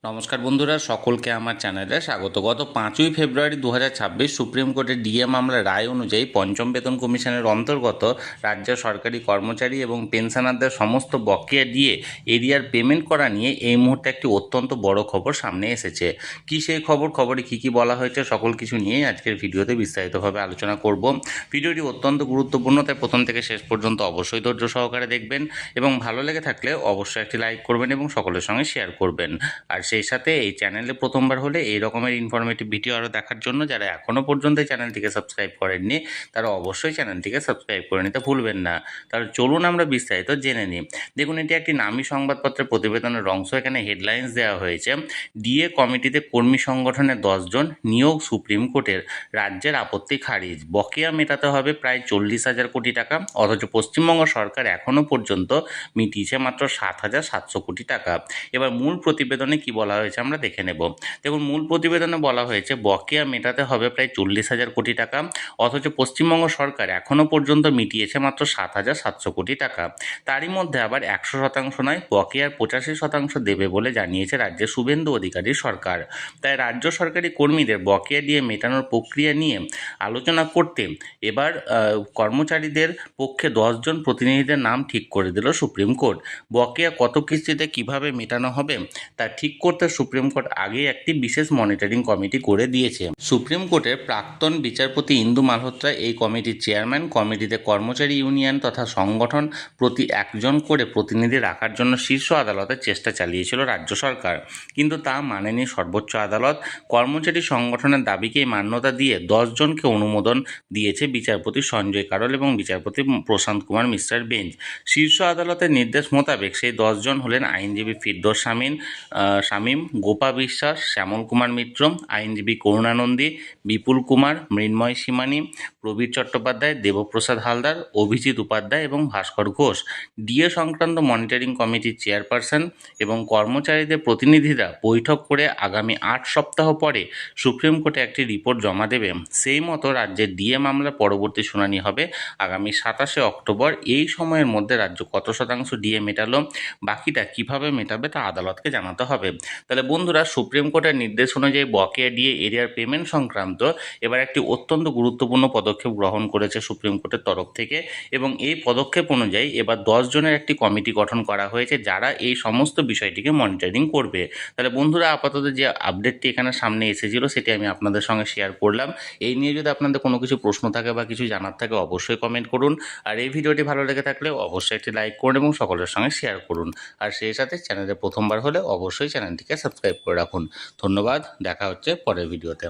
নমস্কার বন্ধুরা, সকলকে আমার চ্যানেলে স্বাগত। গত 5ই ফেব্রুয়ারি 2026 সুপ্রিম কোর্টের ডিএ মামলার রায় অনুযায়ী পঞ্চম বেতন কমিশনের অন্তর্গত রাজ্যের সরকারি কর্মচারী এবং পেনশনারদের সমস্ত বকেয়া ডিএ এরিয়ার পেমেন্ট করা নিয়ে এই মুহূর্তে একটি অত্যন্ত বড় খবর সামনে এসেছে। কি সেই খবরে কী বলা হয়েছে সকল কিছু নিয়েই আজকের ভিডিওতে বিস্তারিতভাবে আলোচনা করব। ভিডিওটি অত্যন্ত গুরুত্বপূর্ণ, তাই প্রথম থেকে শেষ পর্যন্ত অবশ্যই ধৈর্য সহকারে দেখবেন এবং ভালো লেগে থাকলে অবশ্যই একটি লাইক করবেন এবং সকলের সঙ্গে শেয়ার করবেন। আর সেই সাথে এই চ্যানেলে প্রথমবার হলে এই রকমের ইনফরমেটিভ ভিডিও আরও দেখার জন্য যারা এখনও পর্যন্ত এই চ্যানেলটিকে সাবস্ক্রাইব করেননি তারা অবশ্যই চ্যানেলটিকে সাবস্ক্রাইব করে নিতে ভুলবেন না। তাহলে চলুন আমরা বিস্তারিত জেনে নিই। দেখুন, এটি একটি নামী সংবাদপত্রের প্রতিবেদনের অংশ। এখানে হেডলাইন্স দেওয়া হয়েছে, ডিএ কমিটিতে কর্মী সংগঠনের 10 জন নিয়োগ সুপ্রিম কোর্টের, রাজ্যের আপত্তি খারিজ, বকেয়া মেটাতে হবে প্রায় 40,000 কোটি টাকা, অথচ পশ্চিমবঙ্গ সরকার এখনও পর্যন্ত মিটিয়েছে মাত্র 7,700 কোটি টাকা। এবার মূল প্রতিবেদনে কি বলা হয়েছে আমরা দেখে নেব। দেখুন, মূল প্রতিবেদনে বলা হয়েছে বকেয়া মেটাতে হবে প্রায় 40,000 কোটি টাকা, অথচ পশ্চিমবঙ্গ সরকার এখনও পর্যন্ত মিটিয়েছে মাত্র 7,700 কোটি টাকা। তারই মধ্যে আবার 100% নয়, বকেয়ার 85% দেবে বলে জানিয়েছে রাজ্যের শুভেন্দু অধিকারীর সরকার। তাই রাজ্য সরকারি কর্মীদের বকেয়া দিয়ে মেটানোর প্রক্রিয়া নিয়ে আলোচনা করতে এবার কর্মচারীদের পক্ষে 10 জন প্রতিনিধিদের নাম ঠিক করে দিল সুপ্রিম কোর্ট। বকেয়া কত কিস্তিতে কিভাবে মেটানো হবে তা ঠিক করতে সুপ্রিম কোর্ট আগে একটি বিশেষ মনিটরিং কমিটি করে দিয়েছে। সুপ্রিম কোর্টের প্রাক্তন বিচারপতি ইন্দু মালহোত্রা এই কমিটির চেয়ারম্যান। কমিটিতে কর্মচারী ইউনিয়ন তথা সংগঠন প্রতি একজন করে প্রতিনিধি রাখার জন্য শীর্ষ আদালতের চেষ্টা চালিয়েছিল রাজ্য সরকার, কিন্তু তা মানেনি সর্বোচ্চ আদালত। কর্মচারী সংগঠনের দাবিকেই মান্যতা দিয়ে 10 জনকে অনুমোদন দিয়েছে বিচারপতি সঞ্জয় কারোল এবং বিচারপতি প্রশান্ত কুমার মিশ্রের বেঞ্চ। শীর্ষ আদালতের নির্দেশ মোতাবেক সেই 10 জন হলেন আইনজীবী ফিরদৌস শামীম, গোপা বিশ্বাস, শ্যামল কুমার মিত্র, আইনজীবী করুণানন্দী, বিপুল কুমার, মৃন্ময় সীমানি, প্রবীর চট্টোপাধ্যায়, দেবপ্রসাদ হালদার, অভিজিৎ উপাধ্যায় এবং ভাস্কর ঘোষ। ডিএ সংক্রান্ত মনিটরিং কমিটির চেয়ারপারসন এবং কর্মচারীদের প্রতিনিধিরা বৈঠক করে আগামী 8 সপ্তাহ পরে সুপ্রিম কোর্টে একটি রিপোর্ট জমা দেবে। সেই মতো রাজ্যের ডিএ মামলার পরবর্তী শুনানি হবে আগামী 27শে অক্টোবর। এই সময়ের মধ্যে রাজ্য কত শতাংশ ডিএ মেটালো, বাকিটা কিভাবে মেটাবে তা আদালতকে জানাতে হবে। তাহলে বন্ধুরা, সুপ্রিম কোর্টের নির্দেশ অনুযায়ী বকেয়া ডিএ এরিয়ার পেমেন্ট সংক্রান্ত এবার একটি অত্যন্ত গুরুত্বপূর্ণ পদক্ষেপ গ্রহণ করেছে সুপ্রিম কোর্টের তরফ থেকে, এবং এই পদক্ষেপ অনুযায়ী এবার 10 জনের একটি কমিটি গঠন করা হয়েছে যারা এই সমস্ত বিষয়টিকে মনিটরিং করবে। তাহলে বন্ধুরা, আপাতত যে আপডেটটি এখানে সামনে এসেছিল সেটি আমি আপনাদের সঙ্গে শেয়ার করলাম। এই নিয়ে যদি আপনাদের কোনো কিছু প্রশ্ন থাকে বা কিছু জানার থাকে অবশ্যই কমেন্ট করুন। আর এই ভিডিওটি ভালো লেগে থাকলে অবশ্যই একটি লাইক করুন এবং সকলের সঙ্গে শেয়ার করুন। আর সেই সাথে চ্যানেলে প্রথমবার হলে অবশ্যই চ্যানেলটিকে সাবস্ক্রাইব করে রাখুন। ধন্যবাদ, দেখা হচ্ছে পরের ভিডিওতে।